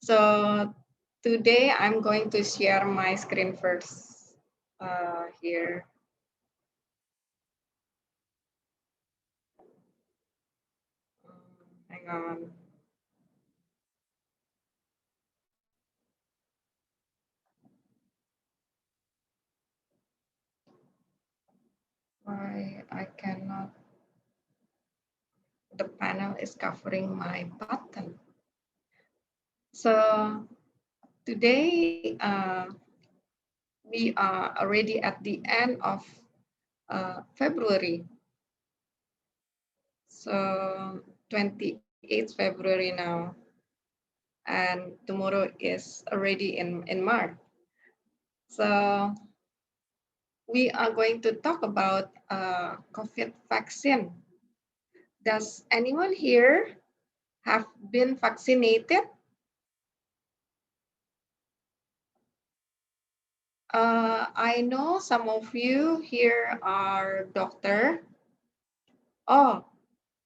So today I'm going to share my screen first here. Hang on. Why I cannot, the panel is covering my button. So today we are already at the end of February. So 28th February now, and tomorrow is already in March. So we are going to talk about COVID vaccine. Does anyone here have been vaccinated? I know some of you here are doctor. Oh,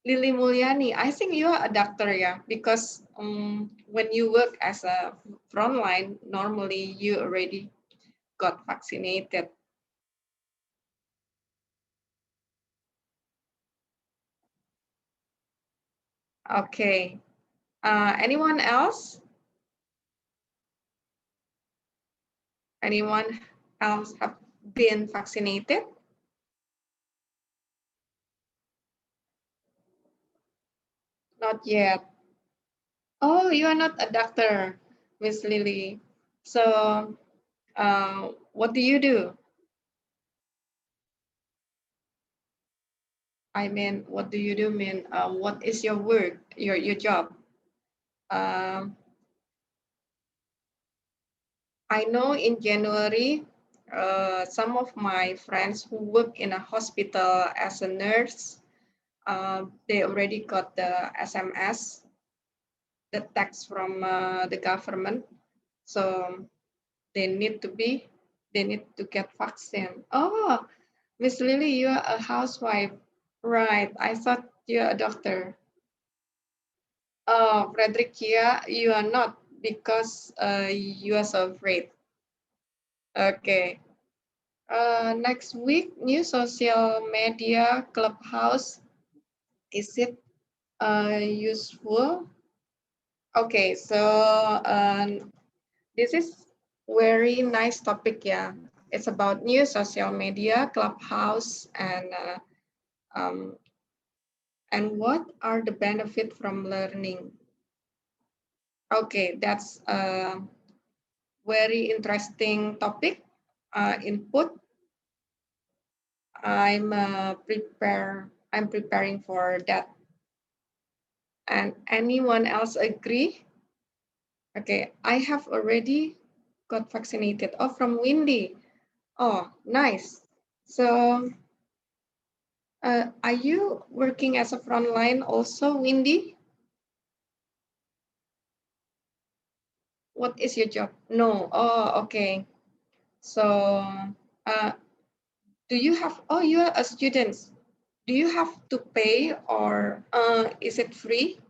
Lily Mulyani, I think you are a doctor, yeah, because when you work as a frontline, normally you already got vaccinated. Okay. Anyone else? Anyone else have been vaccinated? Not yet. Oh, you are not a doctor, Miss Lily. So, what do you do? I mean, what do you do? Mean, what is your work, your job? Um, I know in January, some of my friends who work in a hospital as a nurse, they already got the SMS, the text from the government. So they need to get vaccine. Oh, Miss Lily, you are a housewife. Right. I thought you're a doctor. Oh, Fredericia, you are not because you are so afraid. Okay. Next week, new social media clubhouse. Is it useful? Okay, so this is very nice topic, yeah. It's about new social media, clubhouse, um, and what are the benefit from learning. Okay, that's a very interesting topic. Input. I'm preparing for that. And anyone else agree? Okay, I have already got vaccinated. Oh, from Windy. Oh, nice. So, are you working as a frontline also, Windy? What is your job? No. Oh, okay. So, uh, do you have? Oh, you are a student. Do you have to pay or is it free?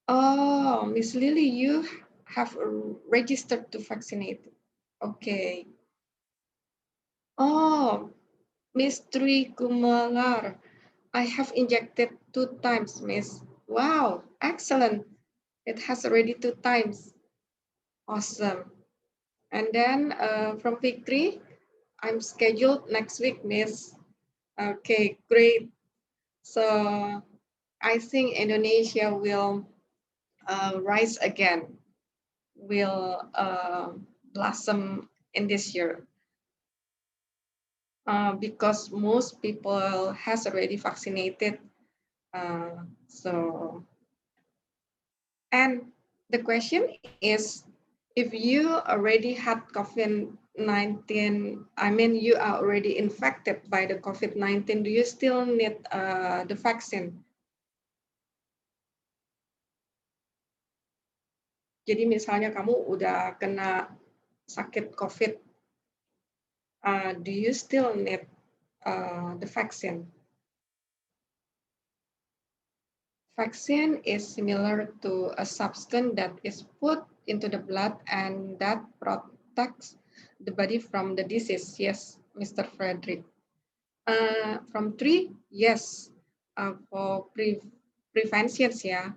Oh, Miss Lily, you have registered to vaccinate. Okay. Oh, Miss Tri Kumalar, I have injected 2 times, Miss. Wow, excellent. It has already 2 times. Awesome. And then from Victory, I'm scheduled next week, Miss. Okay, great. So I think Indonesia will rise again, will blossom in this year because most people has already vaccinated. So, and the question is, if you already had COVID-19, I mean, you are already infected by the COVID-19, do you still need the vaccine? Jadi misalnya kamu udah kena sakit COVID, do you still need the vaccine? Vaccine is similar to a substance that is put into the blood and that protects the body from the disease. Yes, Mr. Frederick. From 3, yes, for preventions ya.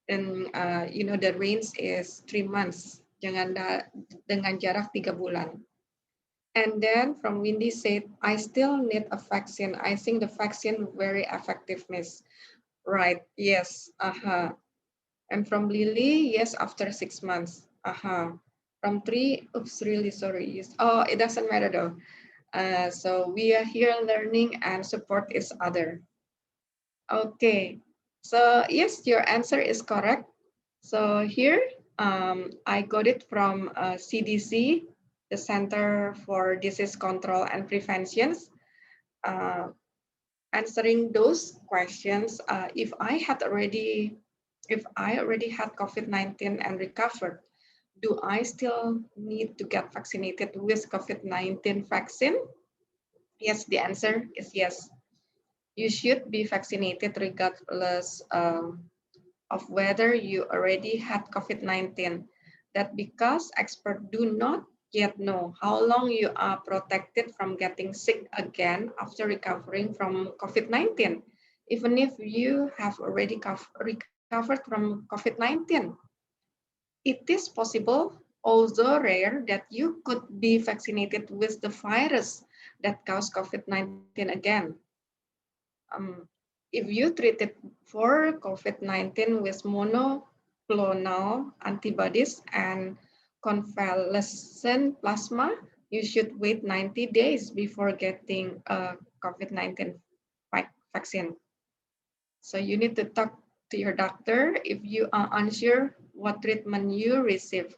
Dan the range is 3 months dengan jarak 3 bulan. And then from Windy said, I still need a vaccine. I think the vaccine very effectiveness. Right, yes. And from Lily, yes, after 6 months. From 3, oops, really sorry. Yes. Oh, it doesn't matter though. So we are here learning and support each other. Okay, so yes, your answer is correct. So here, I got it from CDC, the Center for Disease Control and Preventions. Uh, Answering those questions, if I already had COVID-19 and recovered, do I still need to get vaccinated with COVID-19 vaccine? Yes, the answer is yes. You should be vaccinated regardless of whether you already had COVID-19. That because experts do not yet know how long you are protected from getting sick again after recovering from COVID-19, even if you have already recovered from COVID-19. It is possible, although rare, that you could be vaccinated with the virus that caused COVID-19 again. If you treated for COVID-19 with monoclonal antibodies and convalescent plasma, you should wait 90 days before getting a COVID-19 vaccine. So you need to talk to your doctor if you are unsure what treatment you receive,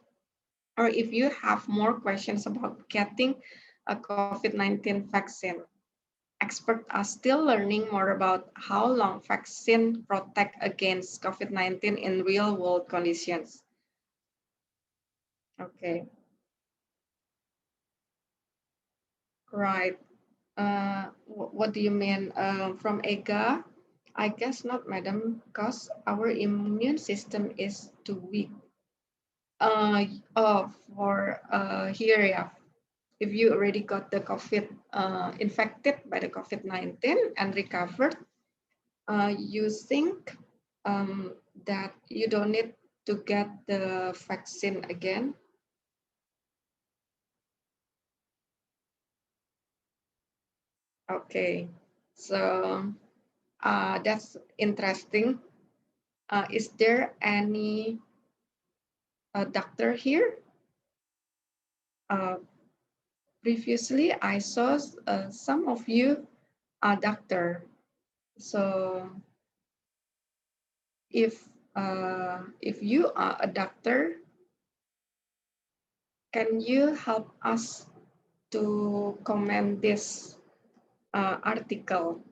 or if you have more questions about getting a COVID-19 vaccine. Experts are still learning more about how long vaccine protect against COVID-19 in real world conditions. Okay, right. What do you mean from EGA? I guess not, madam, because our immune system is too weak. For here, yeah. If you already got the COVID, infected by the COVID-19 and recovered, you think that you don't need to get the vaccine again? Okay, so that's interesting. Is there any doctor here? Uh, Previously, I saw some of you are doctor. So if you are a doctor, can you help us to comment this article?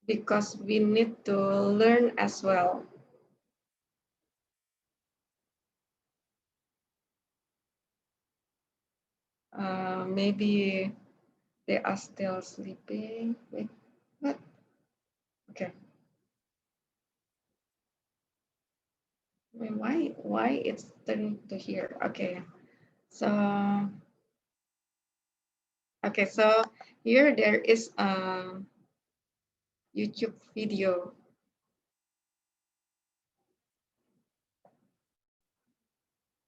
Because we need to learn as well. Maybe they are still sleeping. Wait, what? Okay. Why it's turning to here? Okay. So so here there is a YouTube video.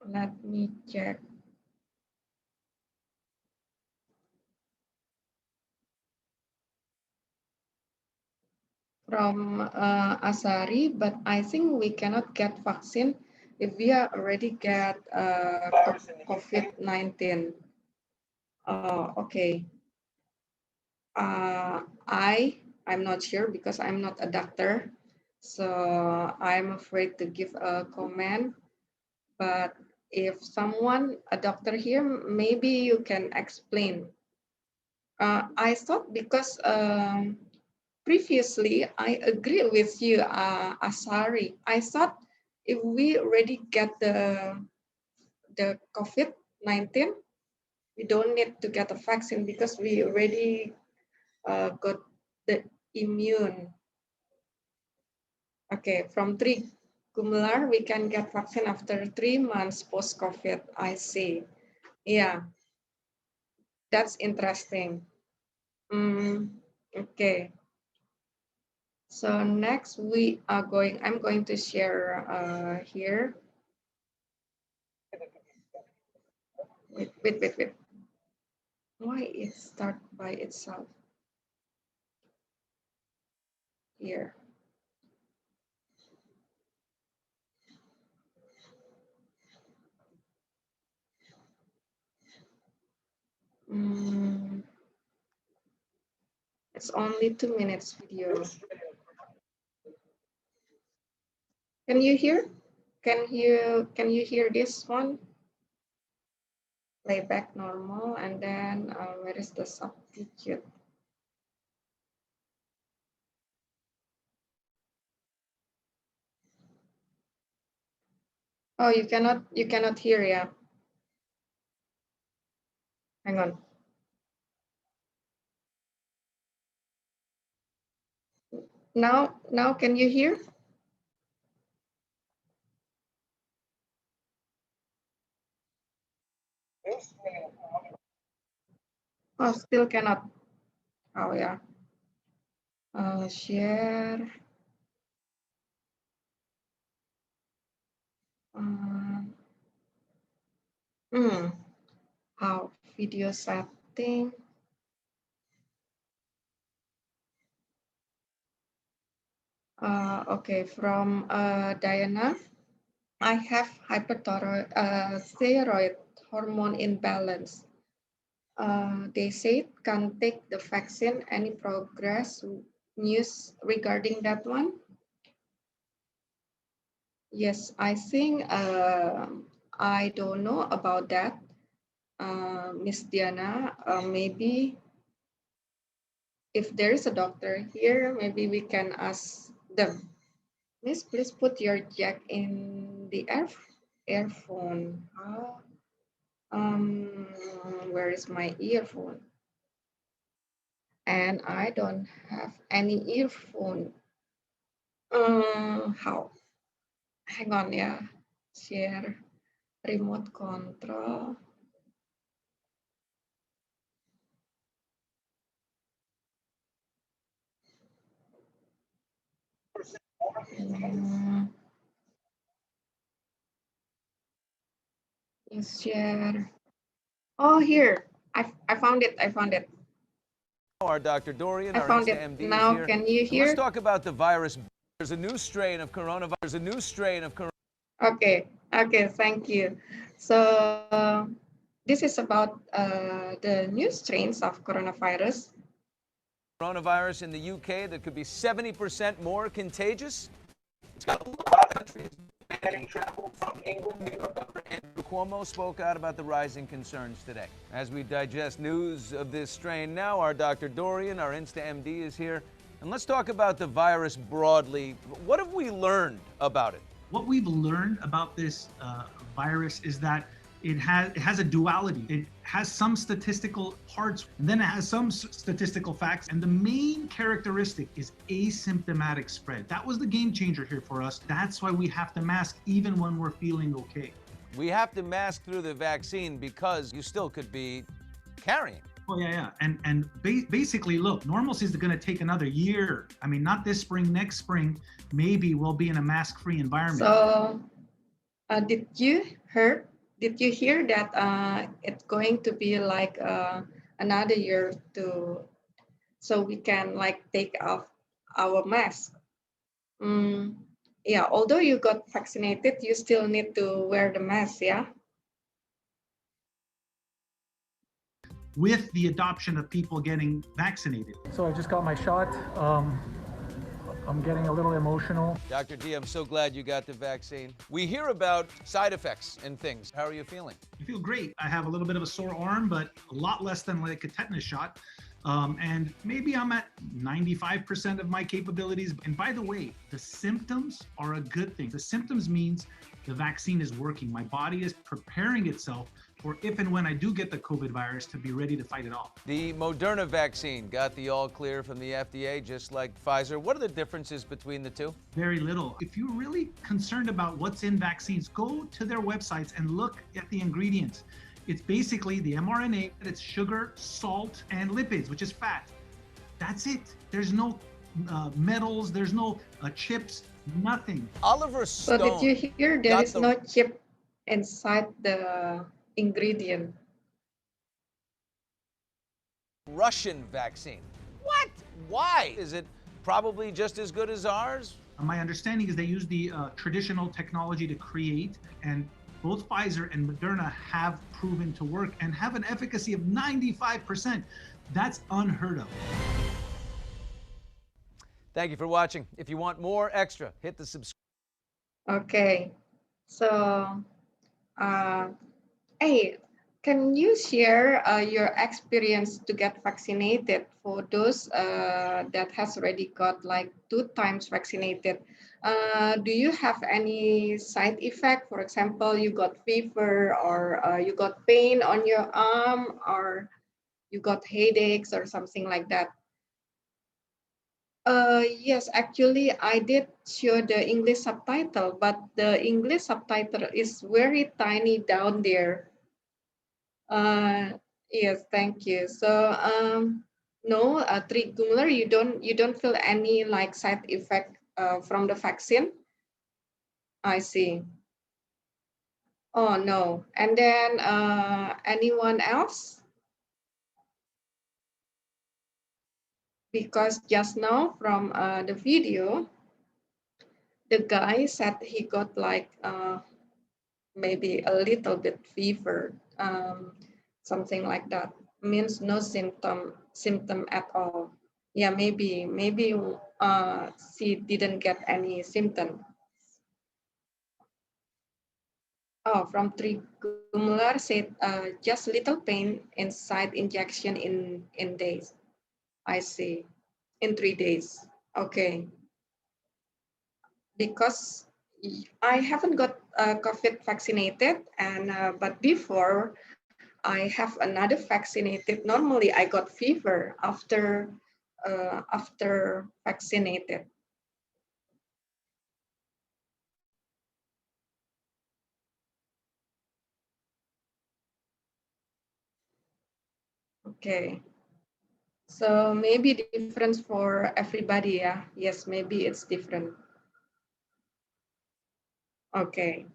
Let me check. From Asari, but I think we cannot get vaccine if we are already get COVID-19. Okay. I'm not sure because I'm not a doctor, so I'm afraid to give a comment. But if someone, a doctor here, maybe you can explain. I thought because previously I agree with you, Asari. I thought if we already get the COVID-19, we don't need to get a vaccine because we already got immune. Okay, from trigeminal, we can get vaccine after 3 months post-COVID, I see. Yeah, that's interesting. Okay. So next I'm going to share here. Wait. Why it start by itself? Here. It's only 2 minutes video. Can you hear? Can you hear this one? Playback normal, and then where is the substitute? Oh, you cannot hear, yeah. Hang on. Now can you hear? Oh, still cannot. Oh yeah. Share. How video setting. Okay, from Diana. I have hyperthyroid hormone imbalance. They said can take the vaccine. Any progress news regarding that one? Yes, I think I don't know about that, Miss Diana. Maybe if there is a doctor here, maybe we can ask them. Miss, please put your jack in the earphone. Where is my earphone? And I don't have any earphone. How? Hang on, yeah. Share remote control. Share. Oh, here. I found it. I found it. Our Dr. Dorian, I our found Insta it. MD is Now, here. can you And hear? let's talk about the virus. There's a new strain of coronavirus. Okay. Okay. Thank you. So this is about the new strains of coronavirus. Coronavirus in the UK that could be 70% more contagious. It's got a lot of countries banning travel from England. New York Governor Andrew Cuomo spoke out about the rising concerns today. As we digest news of this strain now, our Dr. Dorian, our Insta MD, is here. And let's talk about the virus broadly. What have we learned about it? What we've learned about this virus is that it has a duality. It has some statistical parts, and then it has some statistical facts. And the main characteristic is asymptomatic spread. That was the game changer here for us. That's why we have to mask even when we're feeling okay. We have to mask through the vaccine because you still could be carrying. Oh, yeah. And basically, look, normalcy is going to take another year. I mean, not this spring, next spring, maybe we'll be in a mask-free environment. So did you hear that it's going to be like another year so we can like take off our mask? Yeah, although you got vaccinated, you still need to wear the mask, yeah? With the adoption of people getting vaccinated. So I just got my shot. I'm getting a little emotional. Dr. D, I'm so glad you got the vaccine. We hear about side effects and things. How are you feeling? I feel great. I have a little bit of a sore arm, but a lot less than like a tetanus shot. And maybe I'm at 95% of my capabilities. And by the way, the symptoms are a good thing. The symptoms means the vaccine is working. My body is preparing itself for if and when I do get the COVID virus to be ready to fight it off. The Moderna vaccine got the all clear from the FDA, just like Pfizer. What are the differences between the two? Very little. If you're really concerned about what's in vaccines, go to their websites and look at the ingredients. It's basically the mRNA, it's sugar, salt, and lipids, which is fat. That's it. There's no metals, there's no chips, nothing. Oliver So Stone. did you hear there got is the no chip inside the ingredient? Russian vaccine. What? Why? Is it probably just as good as ours? My understanding is they use the traditional technology to create, and both Pfizer and Moderna have proven to work and have an efficacy of 95%. That's unheard of. Thank you for watching. If you want more extra, hit the subscribe. Okay, so uh, hey, can you share your experience to get vaccinated for those that has already got like 2 times vaccinated? Do you have any side effect? For example, you got fever or you got pain on your arm or you got headaches or something like that? Yes, actually, I did show the English subtitle, but the English subtitle is very tiny down there. Yes, thank you. So, no, Trigumler, you don't feel any like side effect from the vaccine? I see. Oh no. And then anyone else? Because just now from the video, the guy said he got like maybe a little bit fever, something like that. Means no symptom at all. Yeah, maybe she didn't get any symptom. Oh, from Trigumlar said just little pain inside injection in days. I see. In 3 days. Okay. Because I haven't got COVID vaccinated, and but before I have another vaccinated. Normally, I got fever after vaccinated. Okay. So maybe different for everybody, yeah. Yes, maybe it's different. Okay.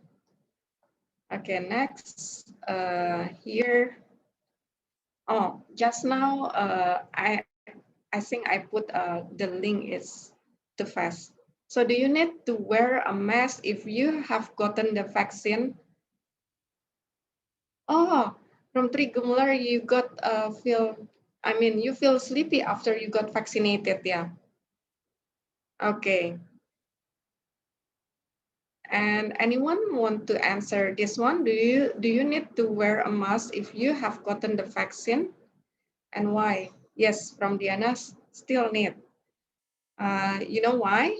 Okay, next here. Oh, just now I think I put the link is too fast. So do you need to wear a mask if you have gotten the vaccine? Oh, from Trigumlar you got you feel sleepy after you got vaccinated, yeah. Okay. And anyone want to answer this one? Do you need to wear a mask if you have gotten the vaccine? And why? Yes, from Diana, still need. You know why?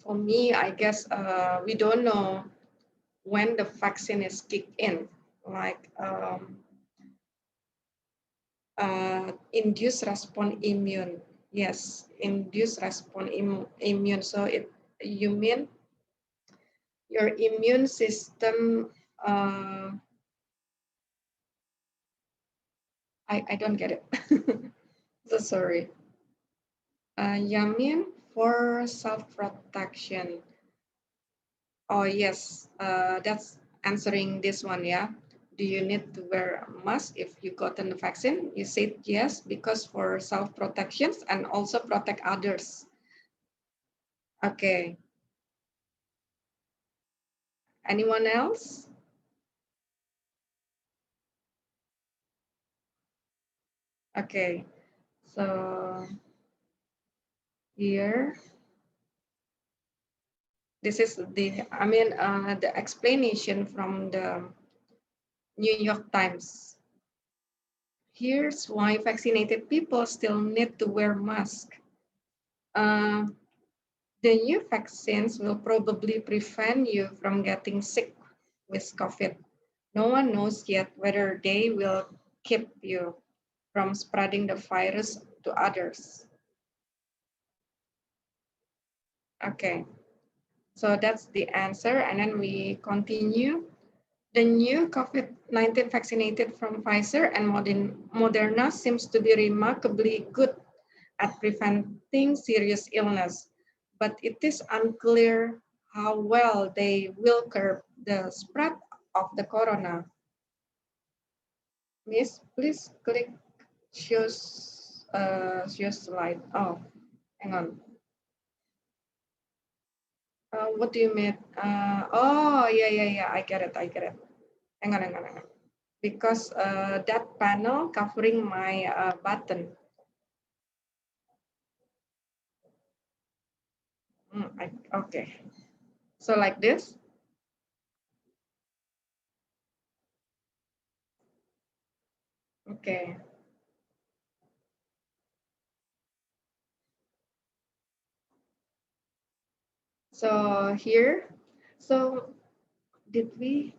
For me, I guess we don't know when the vaccine is kicked in, like induced response immune. Yes, induced response immune. So you mean your immune system? I don't get it. So sorry. Yamin for self-protection. Oh yes, that's answering this one, yeah. Do you need to wear a mask if you gotten the vaccine? You said yes, because for self-protections and also protect others. Okay. Anyone else? Okay. So here, This is the explanation from the New York Times. Here's why vaccinated people still need to wear masks. Uh, the new vaccines will probably prevent you from getting sick with COVID. No one knows yet whether they will keep you from spreading the virus to others. Okay, so that's the answer. And then we continue. The new COVID-19 vaccinated from Pfizer and Moderna seems to be remarkably good at preventing serious illness, but it is unclear how well they will curb the spread of the corona. Miss, please click show slide. Oh, hang on. What do you mean? Oh, yeah. I get it. Hang on. Because that panel covering my button. Okay. So like this. Okay. So here. So did we?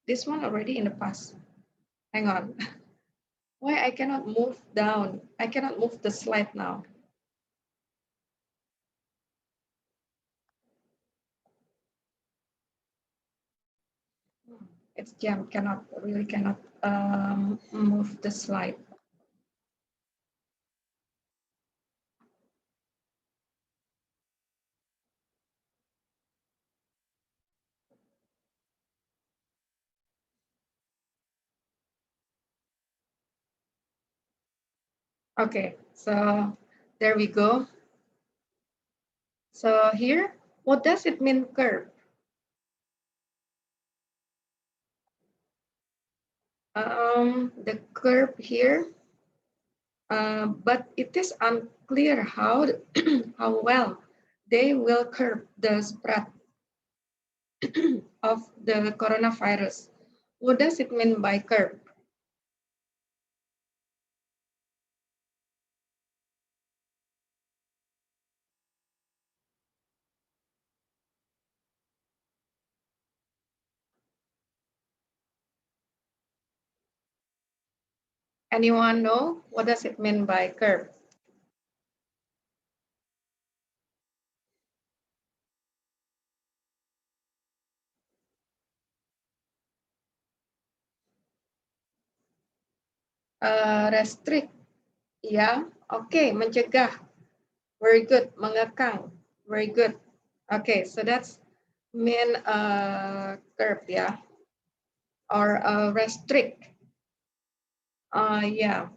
This one already in the past. Hang on. Why I cannot move down? I cannot move the slide now. It's jammed. Cannot move the slide. Okay. So there we go. So here, what does it mean curve? The curve here, but it is unclear how how well they will curb the spread of the coronavirus. What does it mean by curb? Anyone know what does it mean by curb? Restrict, ya, oke, mencegah, very good, mengekang, very good. Okay, so that's mean curb, ya, or restrict, yeah,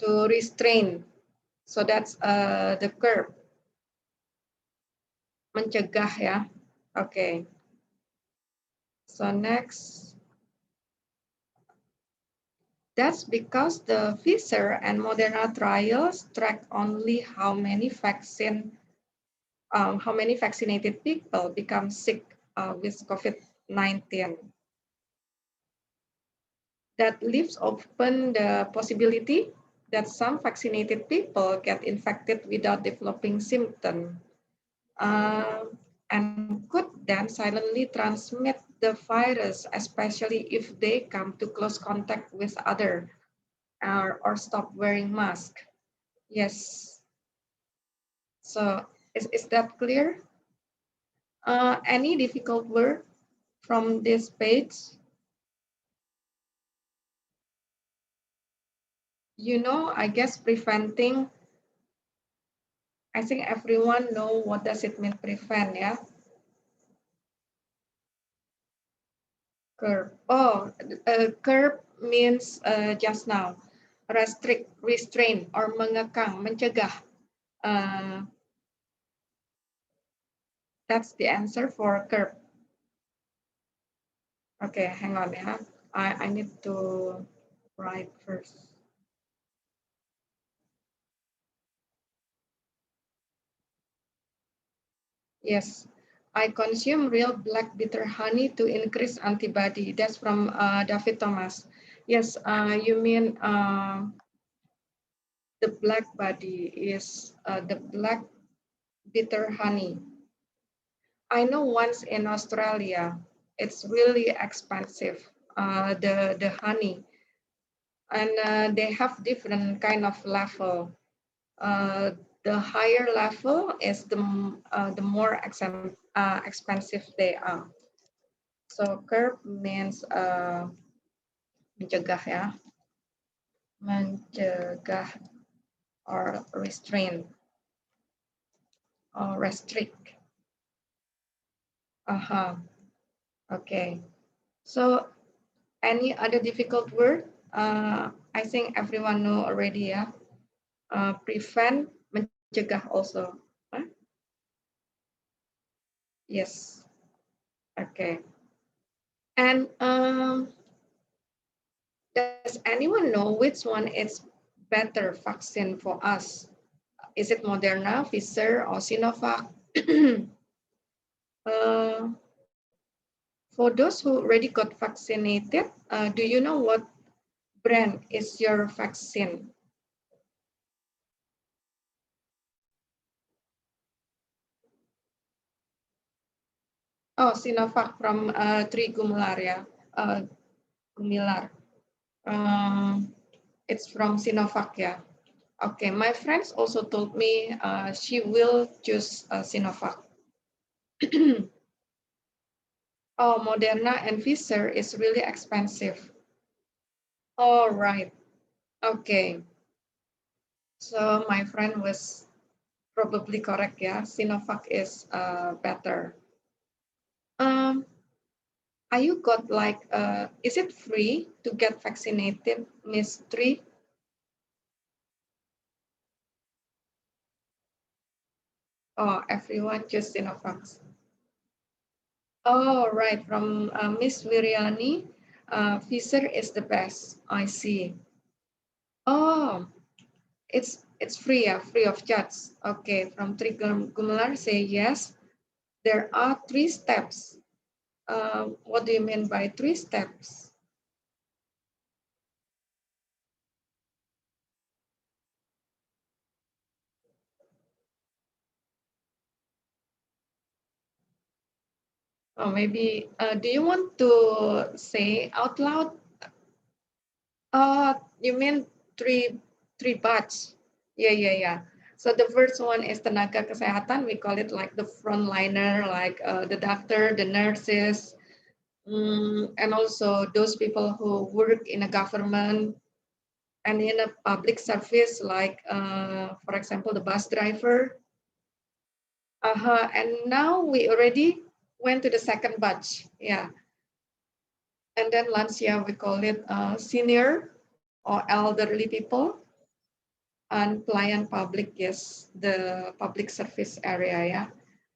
to restrain. So that's the curb, mencegah, ya. Okay. So next, that's because the Pfizer and Moderna trials track only how many vaccinated people become sick with COVID-19. That leaves open the possibility that some vaccinated people get infected without developing symptoms and could then silently transmit the virus, especially if they come to close contact with others or stop wearing masks. Yes. So is that clear? Any difficult word from this page? I guess preventing, I think everyone know what does it mean prevent, yeah? Curb. Oh, curb means just now. Restrict, restrain, or mengekang, mencegah. Uh, that's the answer for curb. Okay, hang on, yeah. I need to write first. Yes. I consume real black bitter honey to increase antibody. That's from David Thomas. Yes, you mean the black body is the black bitter honey. I know once in Australia, it's really expensive, the honey, and they have different kind of level. Uh, the higher level is the more expensive they are. So curb means mencegah ya, mencegah or restrain or restrict. Okay. So any other difficult word? I think everyone know already ya. Prevent, mencegah also. Huh? Yes. Okay. And does anyone know which one is better vaccine for us? Is it Moderna, Pfizer, or Sinovac? uh, for those who already got vaccinated, do you know what brand is your vaccine? Oh, Sinovac from Trigumelar, yeah. Gumilar. It's from Sinovac, yeah. Okay, my friends also told me she will choose Sinovac. Oh, Moderna and Pfizer is really expensive. All right. Okay. So my friend was probably correct, yeah. Sinovac is better. Um, are you got like, is it free to get vaccinated, Miss Tri? Oh, everyone just Sinovac. Oh, right, from Miss Wiryani, Pfizer is the best. I see. Oh, it's free, free of charge. Okay, from Trigumelar say yes. There are 3 steps. What do you mean by 3 steps? Or maybe, do you want to say out loud? You mean three batch? Yeah. So the first one is tenaga kesehatan. We call it like the frontliner, like the doctor, the nurses, and also those people who work in a government and in a public service, like for example, the bus driver. And now we already went to the second batch. Yeah. And then lansia, we call it senior or elderly people, and pelayan public, yes, the public service area, yeah.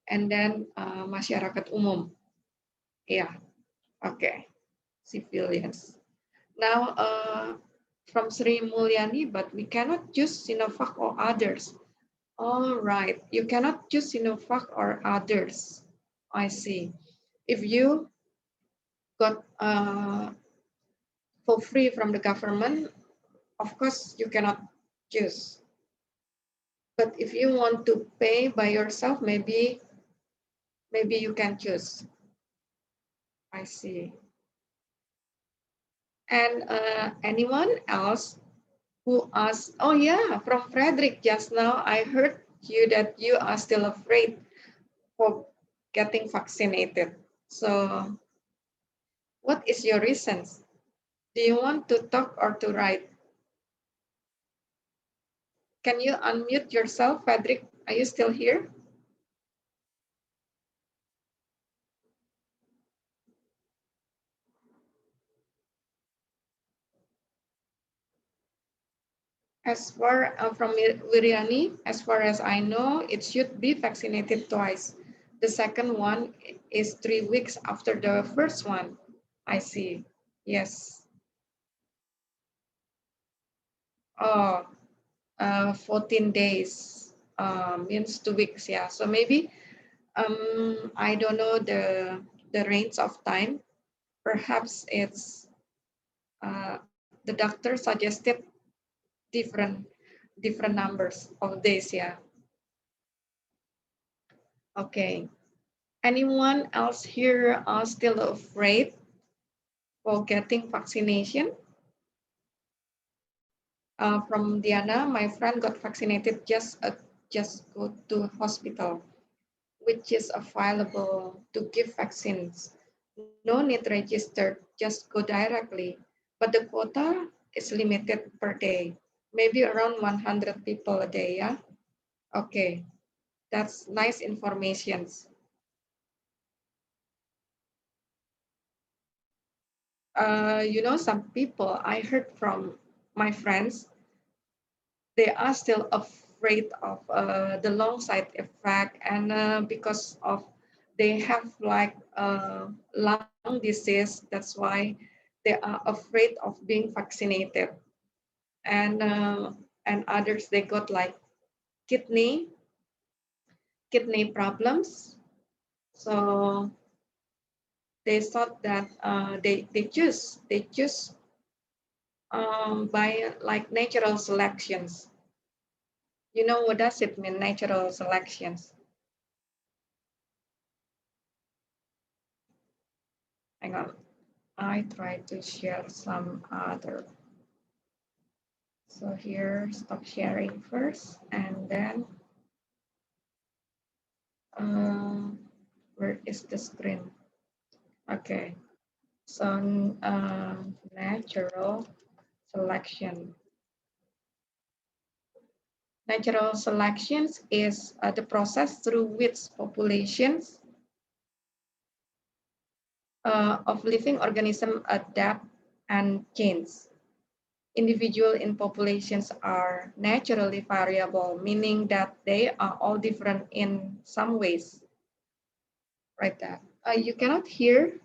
And then masyarakat umum, yeah, okay, civilians. Now, from Sri Mulyani, but we cannot choose Sinovac or others. All right, you cannot choose Sinovac or others. I see. If you got for free from the government, of course you cannot choose. But if you want to pay by yourself, maybe you can choose. I see. And anyone else who asked? Oh yeah, from Frederick just now, I heard you that you are still afraid for getting vaccinated. So what is your reasons? Do you want to talk or to write? Can you unmute yourself, Frederick? Are you still here? As far from Wiryani, as far as I know, it should be vaccinated twice. The second one is 3 weeks after the first one. I see. Yes. Oh, 14 days means 2 weeks. Yeah. So maybe I don't know the range of time. Perhaps it's the doctor suggested different different numbers of days. Yeah. Okay. Anyone else here are still afraid for getting vaccination? From Diana, my friend got vaccinated just go to hospital, which is available to give vaccines. No need registered, just go directly. But the quota is limited per day, maybe around 100 people a day. Yeah. Okay, that's nice informations. Some people I heard from my friends, they are still afraid of the long side effect, and because of they have like lung disease, that's why they are afraid of being vaccinated. And others, they got like kidney problems, so they thought that they choose by like natural selections. You know what does it mean, natural selections? Hang on. I try to share some other. So here, stop sharing first, and then uh, where is the screen? Okay. So natural selection. Natural selections is the process through which populations of living organisms adapt and change. Individual in populations are naturally variable, meaning that they are all different in some ways. Right there. You cannot hear.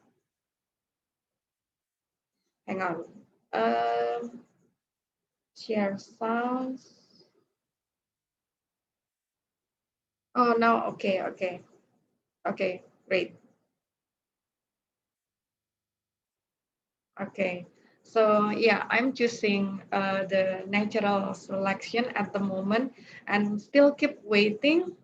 Hang on. Share sounds. Oh, no. Okay, okay. Okay, great. Okay. So yeah, I'm choosing the natural selection at the moment and still keep waiting.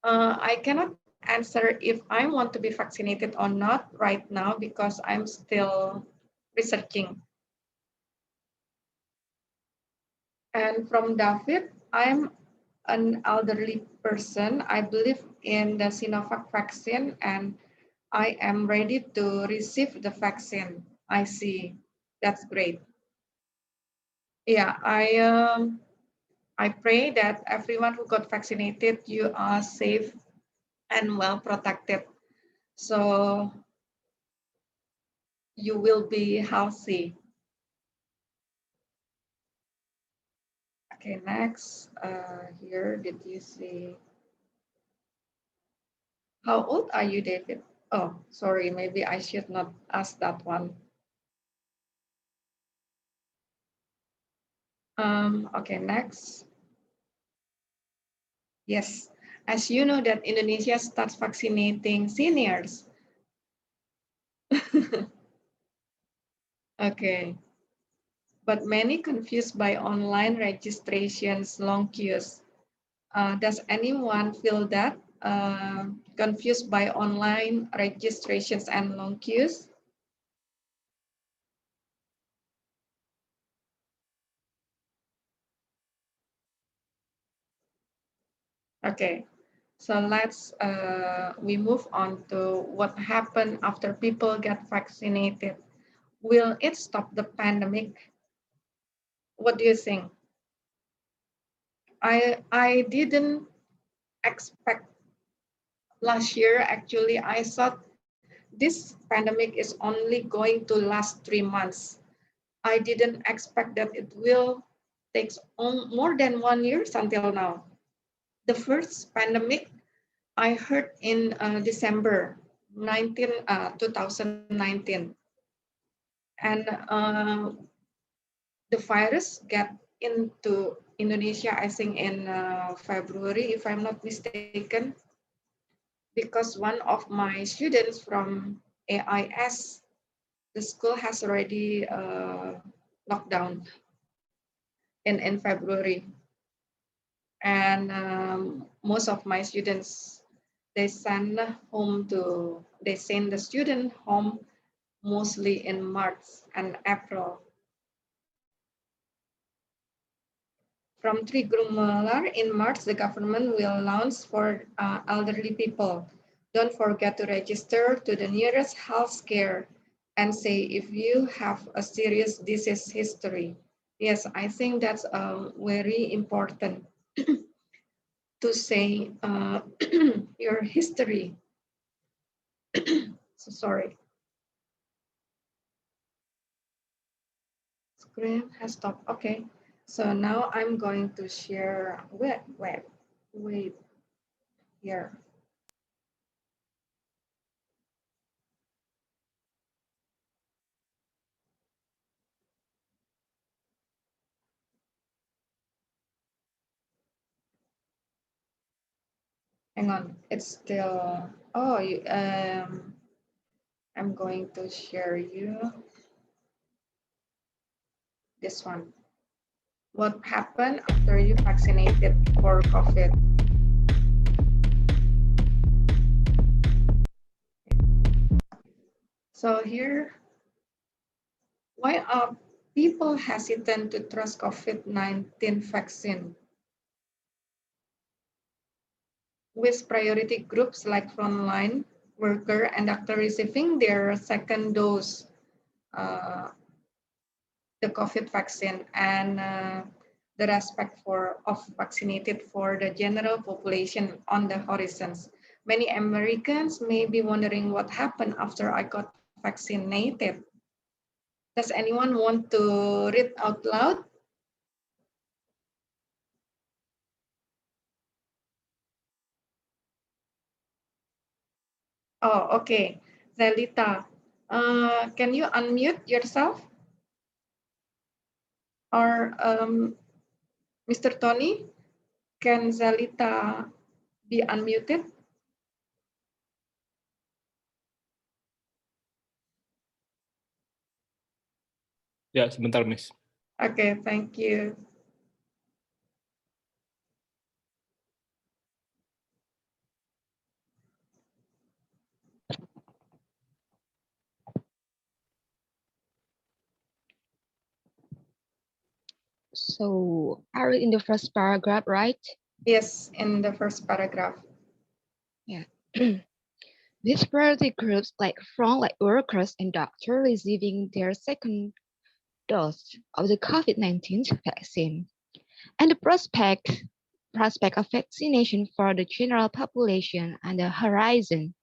I cannot answer if I want to be vaccinated or not right now because I'm still researching. And from David, I'm an elderly person. I believe in the Sinovac vaccine and I am ready to receive the vaccine. I see. That's great. Yeah, I pray that everyone who got vaccinated, you are safe and well protected. So you will be healthy. Okay, next. Here, did you see? How old are you, David? Oh, sorry, maybe I should not ask that one. Okay, next. Yes, as you know that Indonesia starts vaccinating seniors. Okay, but many confused by online registrations, long queues. Does anyone feel that confused by online registrations and long queues? Okay, so we move on to what happened after people get vaccinated. Will it stop the pandemic? What do you think? I didn't expect last year. Actually, I thought this pandemic is only going to last 3 months. I didn't expect that it will take more than 1 year until now. The first pandemic I heard in December 2019, and the virus got into Indonesia, I think in February, if I'm not mistaken. because one of my students from AIS, the school has already locked down in February. And most of my students, they send the student home mostly in March and April. From Trigumular in March, the government will launch for elderly people. Don't forget to register to the nearest health care and say if you have a serious disease history. Yes, I think that's very important to say your history. So sorry. Screen has stopped. Okay. So now I'm going to share. Wait here. Hang on. It's still. Oh, I'm going to share you this one. What happened after you vaccinated for COVID? So here, why are people hesitant to trust COVID-19 vaccine? With priority groups like frontline worker and doctor receiving their second dose, uh, the COVID vaccine, and the respect of vaccinated for the general population on the horizons. Many Americans may be wondering what happened after I got vaccinated. Does anyone want to read out loud? Oh, okay. Zelita, can you unmute yourself? Or Mr. Tony, can Zelita be unmuted? Ya, sebentar, Miss. Okay, thank you. So are we in the first paragraph, right? Yes, in the first paragraph. Yeah. These priority groups like frontline workers and doctors receiving their second dose of the COVID-19 vaccine and the prospect of vaccination for the general population on the horizon.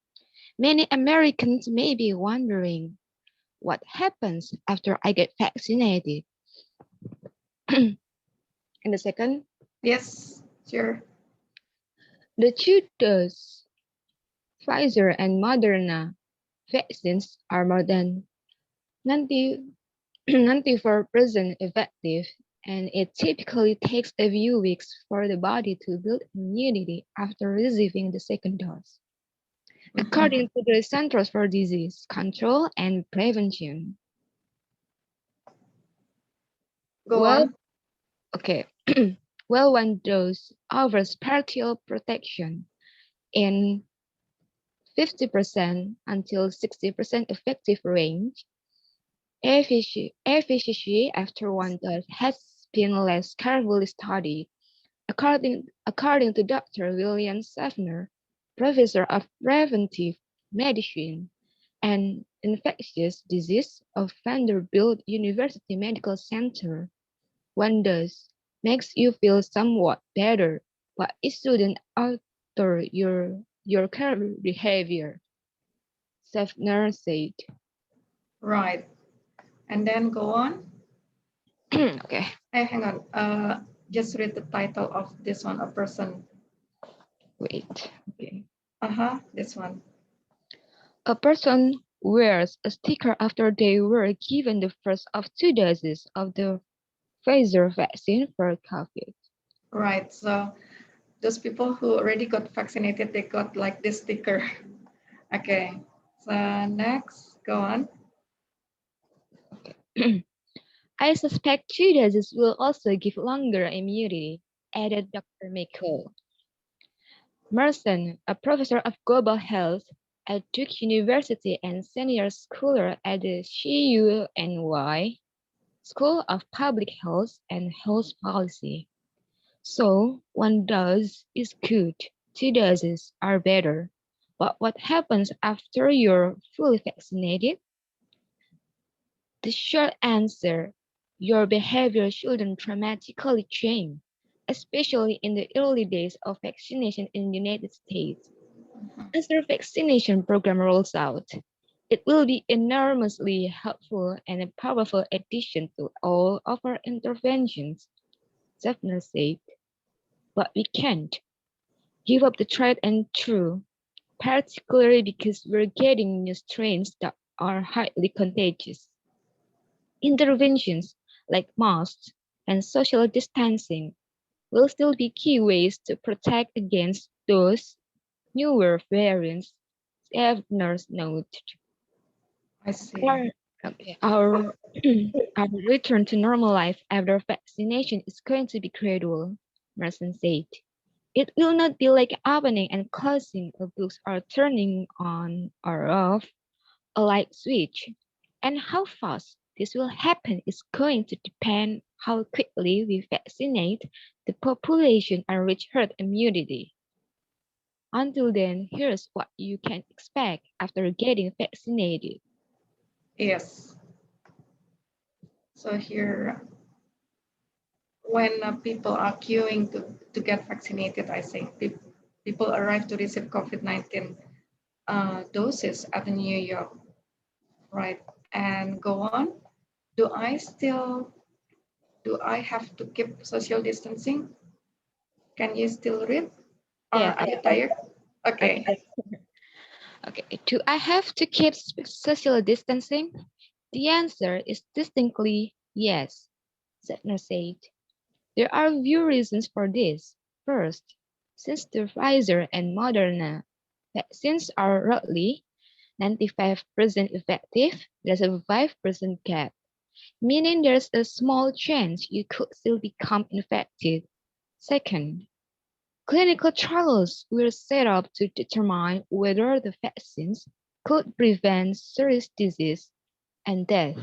Many Americans may be wondering what happens after I get vaccinated. In the second, Yes, sure. the two doses, Pfizer and Moderna vaccines are more than 90, 94% effective, and it typically takes a few weeks for the body to build immunity after receiving the second dose, according to the Centers for Disease Control and Prevention. Go Well, on. okay. Well, one dose offers partial protection in 50% until 60% effective range. Efficacy after one dose has been less carefully studied, according to Dr. William Safner, professor of preventive medicine and infectious disease of Vanderbilt University Medical Center. One dose makes you feel somewhat better, but it shouldn't alter your current behavior, Safner said. Right. And then go on. Okay. Hey, hang on. Just read the title of this one, a person. Wait. Okay. This one. A person wears a sticker after they were given the first of two doses of the Pfizer vaccine for COVID. Right. So those people who already got vaccinated, they got like this sticker. Okay, so next, go on. I suspect 2 doses will also give longer immunity, added Dr. Miko. Merson, a professor of global health at Duke University and senior scholar at the CUNY School of Public Health and Health Policy. So, 1 dose is good, 2 doses are better. But what happens after you're fully vaccinated? The short answer, your behavior shouldn't dramatically change, especially in the early days of vaccination in the United States. As the vaccination program rolls out, it will be enormously helpful and a powerful addition to all of our interventions, Zephyr said. But we can't give up the tried and true, particularly because we're getting new strains that are highly contagious. Interventions like masks and social distancing will still be key ways to protect against those newer variants, Evners noted. I see. Our, our, our return to normal life after vaccination is going to be gradual, Merson said. It will not be like opening and closing a book or turning on or off a light switch. And how fast this will happen is going to depend how quickly we vaccinate the population and reach herd immunity. Until then, here's what you can expect after getting vaccinated. Yes. So here, when people are queuing to get vaccinated, I think people arrive to receive COVID-19 doses at New York, right? And go on. Do I still, do I have to keep social distancing? Can you still read? Or Yes, are you tired? okay. Okay. Okay. Do I have to keep social distancing? The answer is distinctly yes, Zephyr said. There are few reasons for this. First, since the Pfizer and Moderna vaccines are roughly 95% effective, there's a 5% gap, meaning there's a small chance you could still become infected. Second, clinical trials were set up to determine whether the vaccines could prevent serious disease and death.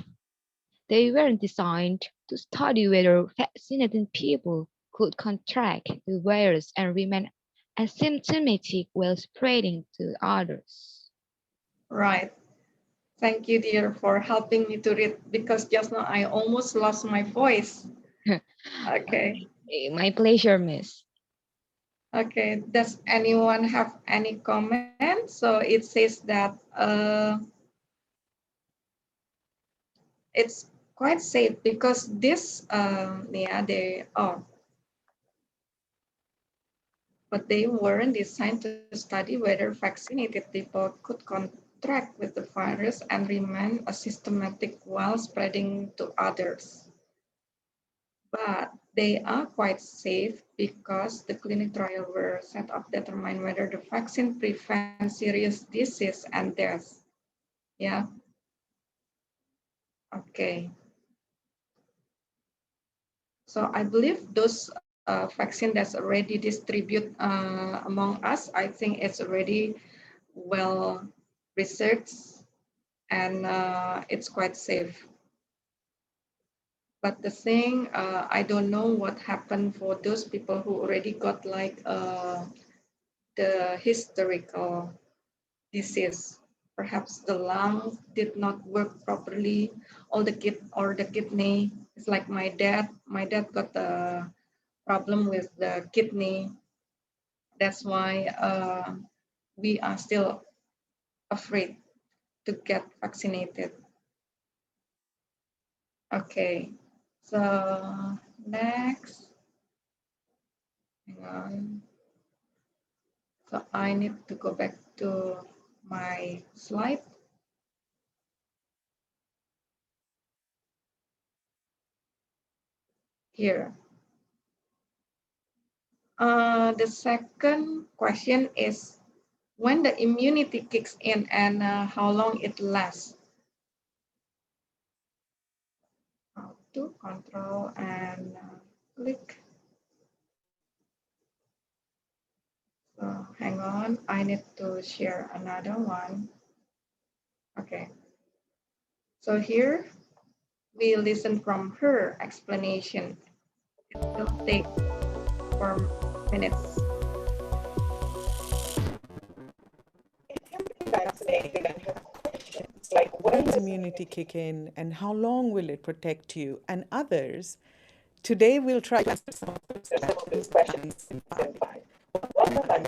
They weren't designed to study whether vaccinated people could contract the virus and remain asymptomatic while spreading to others. Right. Thank you, dear, for helping me to read because just now I almost lost my voice. Okay. My pleasure, miss. Okay. Does anyone have any comment? So it says that it's quite safe because this, yeah, but they weren't designed to study whether vaccinated people could contract with the virus and remain asymptomatic while spreading to others. But they are quite safe because the clinical trial were set up to determine whether the vaccine prevents serious disease and death. Yeah. Okay. So I believe those vaccine that's already distributed among us, I think it's already well researched and it's quite safe. But the thing, I don't know what happened for those people who already got like the historical disease. Perhaps the lungs did not work properly, all the kidney. It's like my dad. My dad got a problem with the kidney. That's why we are still afraid to get vaccinated. Okay, so next, hang on. So I need to go back to my slide. Here. The second question is when the immunity kicks in and how long it lasts. How to control and click. So hang on, I need to share another one. Okay. So here we listen from her explanation. It will take 4 minutes. When does immunity kick in and how long will it protect you and others? Today we'll try to answer some of those questions in 5. I'm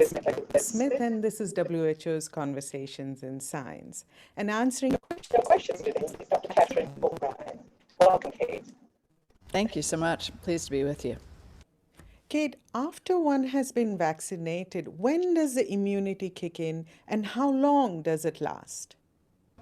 Smith and this is WHO's Conversations in Science. And answering your questions today is Dr. Catherine O'Brien. Welcome, Kate. Thank you so much. Pleased to be with you. Kate, after one has been vaccinated, when does the immunity kick in and how long does it last?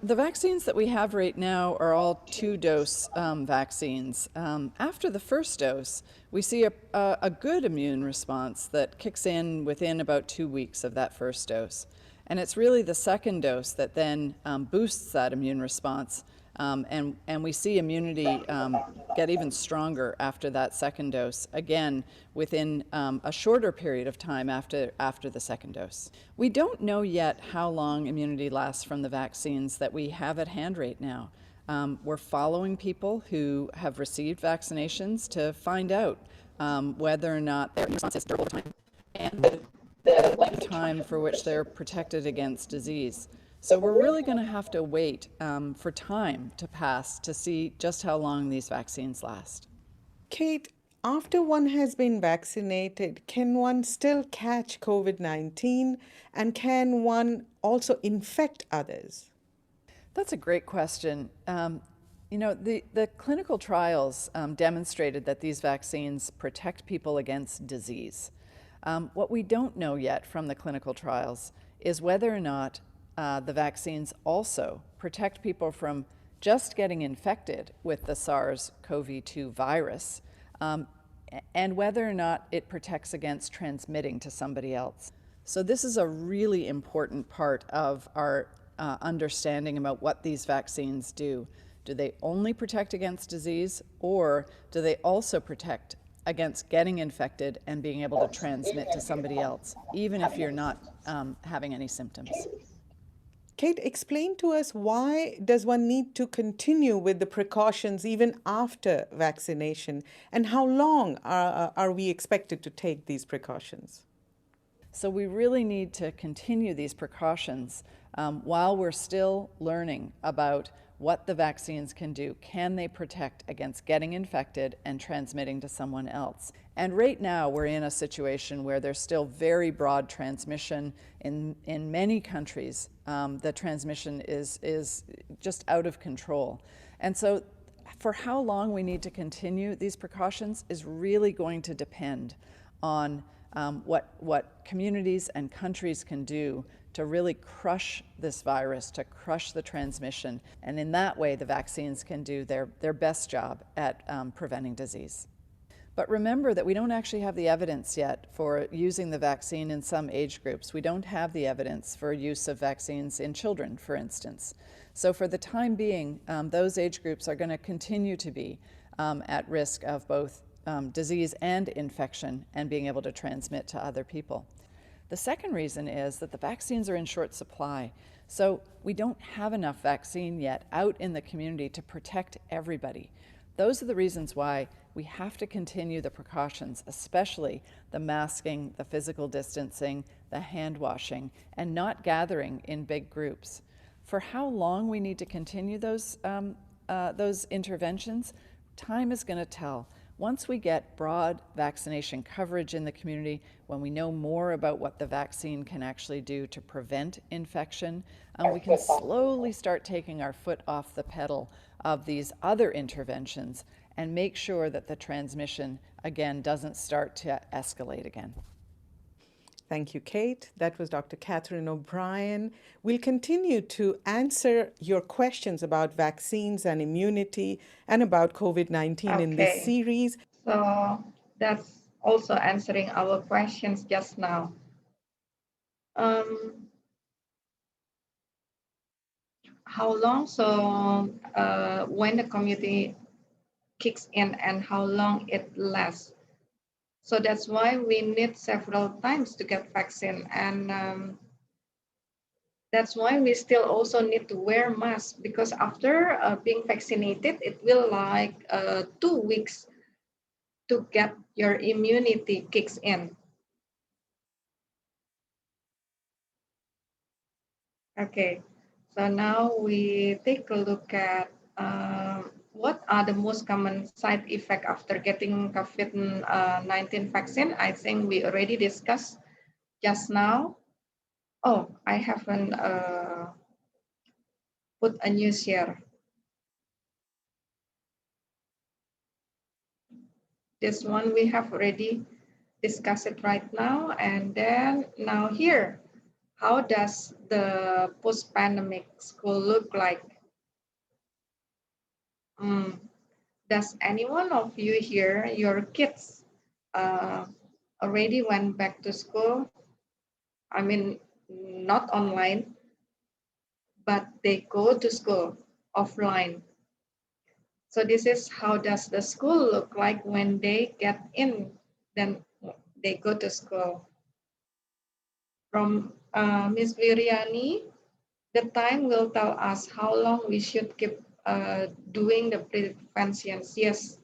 The vaccines that we have right now are all two-dose vaccines. After the first dose, we see a good immune response that kicks in within about 2 weeks of that first dose. And it's really the second dose that then boosts that immune response. And we see immunity get even stronger after that second dose, again, within a shorter period of time after the second dose. We don't know yet how long immunity lasts from the vaccines that we have at hand right now. We're following people who have received vaccinations to find out whether or not their immune response is durable over time and the length of time for which they're protected against disease. So we're really going to have to wait for time to pass to see just how long these vaccines last. Kate, after one has been vaccinated, can one still catch COVID-19 and can one also infect others? That's a great question. You know, the clinical trials demonstrated that these vaccines protect people against disease. What we don't know yet from the clinical trials is whether or not the vaccines also protect people from just getting infected with the SARS-CoV-2 virus, and whether or not it protects against transmitting to somebody else. So this is a really important part of our understanding about what these vaccines do. Do they only protect against disease, or do they also protect against getting infected and being able to transmit to somebody else, even if you're not having any symptoms? Kate, explain to us, why does one need to continue with the precautions even after vaccination, and how long are we expected to take these precautions? So we really need to continue these precautions while we're still learning about what the vaccines can do. Can they protect against getting infected and transmitting to someone else? And right now we're in a situation where there's still very broad transmission in many countries. The transmission is just out of control. And so for how long we need to continue these precautions is really going to depend on what communities and countries can do to really crush this virus, to crush the transmission. And in that way, the vaccines can do their best job at preventing disease. But remember that we don't actually have the evidence yet for using the vaccine in some age groups. We don't have the evidence for use of vaccines in children, for instance. So for the time being, those age groups are going to continue to be at risk of both disease and infection and being able to transmit to other people. The second reason is that the vaccines are in short supply. So we don't have enough vaccine yet out in the community to protect everybody. Those are the reasons why we have to continue the precautions, especially the masking, the physical distancing, the hand washing, and not gathering in big groups. For how long we need to continue those interventions, time is going to tell. Once we get broad vaccination coverage in the community, when we know more about what the vaccine can actually do to prevent infection, we can slowly start taking our foot off the pedal of these other interventions and make sure that the transmission, again, doesn't start to escalate again. Thank you, Kate. That was Dr. Catherine O'Brien. We'll continue to answer your questions about vaccines and immunity and about COVID-19 in this series. So that's also answering our questions just now. How long? So when the community kicks in and how long it lasts. So that's why we need several times to get vaccine, and that's why we still also need to wear masks, because after being vaccinated, it will like 2 weeks to get your immunity kicks in. Okay, so now we take a look at what are the most common side effects after getting COVID-19 vaccine. I think we already discussed just now. Oh, I haven't put a news here. This one we have already discussed it right now. And then now here, how does the post-pandemic school look like? Does any one of you here, your kids uh, already went back to school? I mean, not online, but they go to school offline. So this is how does the school look like when they get in, then they go to school. From Ms. Viriani, the time will tell us how long we should keep doing the preventions. Yes,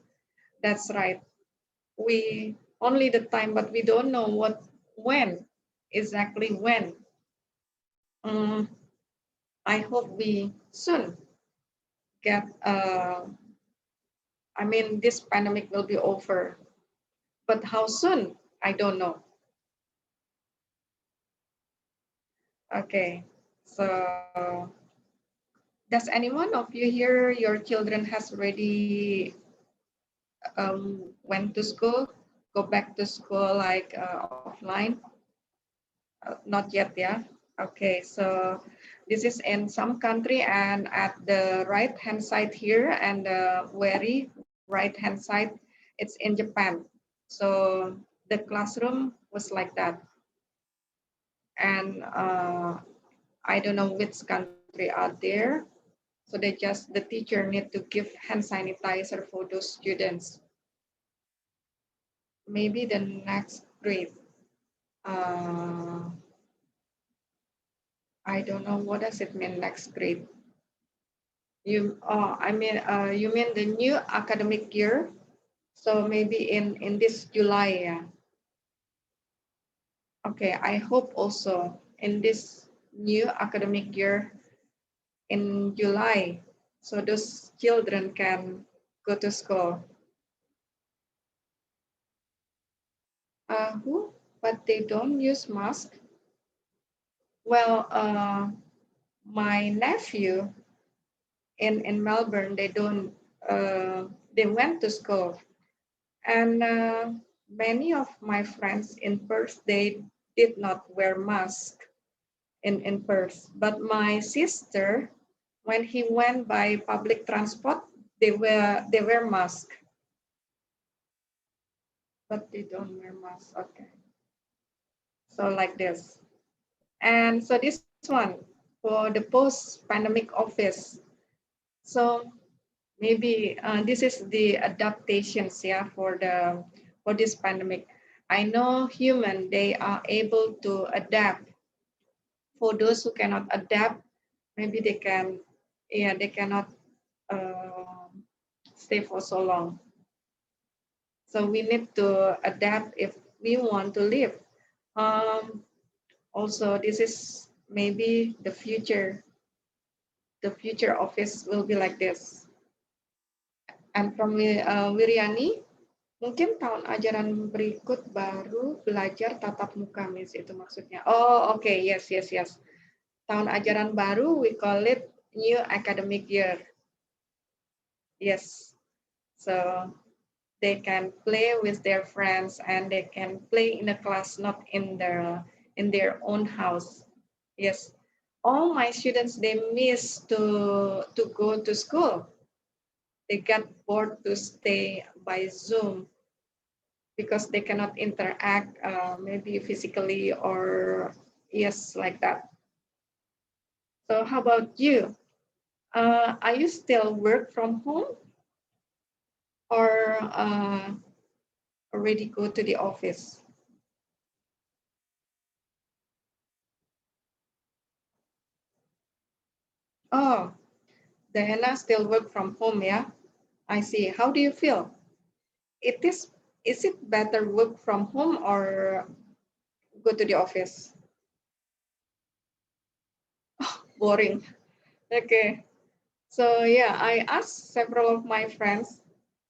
that's right. We only the time, but we don't know when, exactly when. I hope we soon get, I mean, this pandemic will be over, but how soon? I don't know. Okay, so does any one of you here, your children has already went to school, go back to school like offline? Not yet, yeah? Okay, so this is in some country, and at the right hand side here and the very right hand side, it's in Japan. So the classroom was like that. And I don't know which country are there. So the teacher need to give hand sanitizer for those students. Maybe the next grade. Uh, I don't know, what does it mean next grade? You mean the new academic year? So maybe in this July, yeah. Okay, I hope also in this new academic year in July, so those children can go to school. Who? But they don't use mask. Well, my nephew in Melbourne, they don't. They went to school, and many of my friends in Perth, they did not wear mask in Perth. But my sister, when he went by public transport, they wear mask, but they don't wear mask. Okay, so like this, and so this one for the post-pandemic office. So maybe this is the adaptations, yeah, for this pandemic. I know human, they are able to adapt. For those who cannot adapt, maybe they can, yeah, they cannot stay for so long. So we need to adapt if we want to live. Also, this is maybe the future. The future office will be like this. And from Wiriani, mungkin tahun ajaran berikut baru belajar tatap muka, Miss, itu maksudnya. Oh, oke, okay. Yes, yes, yes. Tahun ajaran baru, we call it new academic year. Yes. So they can play with their friends and they can play in the class, not in their own house. Yes. All my students, they miss to go to school. They get bored to stay by Zoom. because they cannot interact maybe physically or yes, like that. So how about you? Are you still work from home or already go to the office? Oh, Diana still work from home, yeah? I see. How do you feel? It is it better work from home or go to the office? Boring. Okay. So yeah, I asked several of my friends.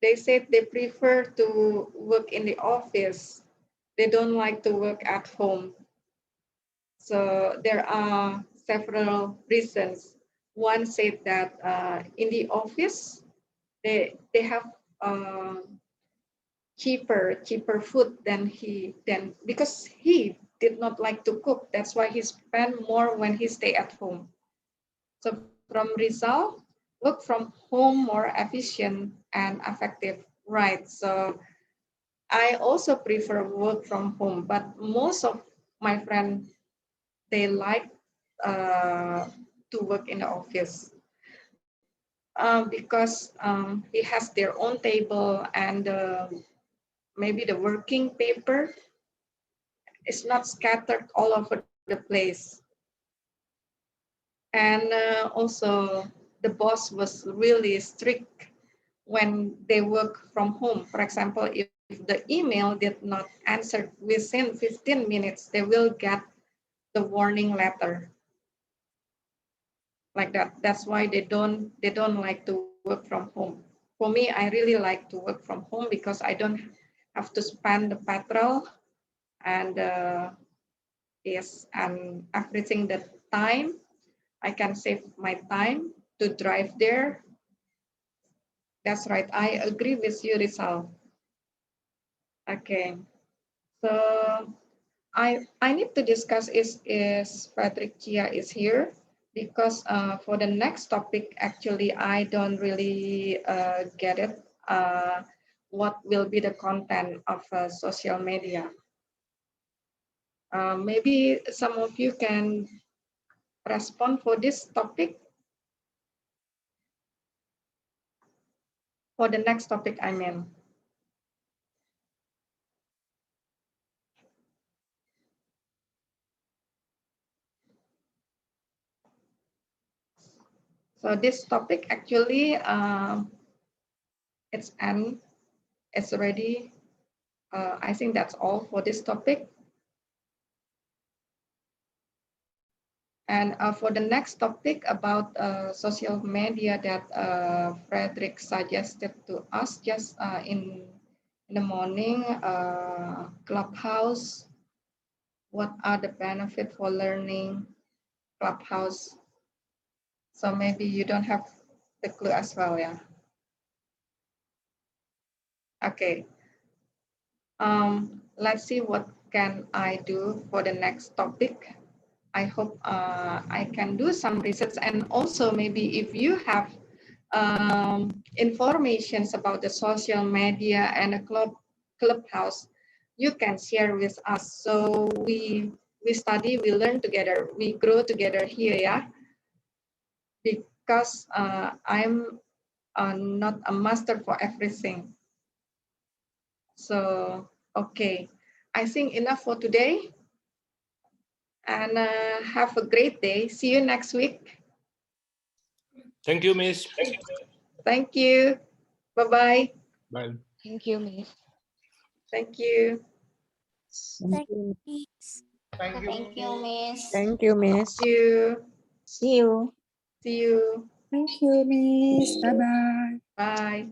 They said they prefer to work in the office. They don't like to work at home. So there are several reasons. One said that in the office they have cheaper food than because he did not like to cook. That's why he spent more when he stay at home. So from result, work from home more efficient and effective, right? So I also prefer work from home, but most of my friends they like to work in the office because he has their own table and maybe the working paper is not scattered all over the place. And also the boss was really strict when they work from home. For example, if the email did not answer within 15 minutes, they will get the warning letter like that. That's why they don't like to work from home. For me, I really like to work from home because I don't have to spend the petrol and yes, and everything the time. I can save my time to drive there. That's right. I agree with you, Rizal. Okay. So I need to discuss is Patrick Chia is here because for the next topic, actually, I don't really get it. What will be the content of social media? Maybe some of you can respond for this topic. For the next topic, I mean. So this topic actually, it's already, I think that's all for this topic. And for the next topic about social media that Frederick suggested to us just in the morning, Clubhouse, what are the benefits for learning Clubhouse? So maybe you don't have the clue as well, yeah? Okay. Let's see what can I do for the next topic. I hope I can do some research, and also maybe if you have informations about the social media and a clubhouse, you can share with us. So we study, we learn together, we grow together here, yeah. Because I'm not a master for everything. So okay, I think enough for today. And have a great day. See you next week. Thank you, Miss. Thank you. Bye-bye. Bye. Thank you, Miss. Thank you. Thank you, Miss. Thank you, Miss. Thank you, Miss. See you. See you. See you. Thank you, Miss. Bye-bye. Bye.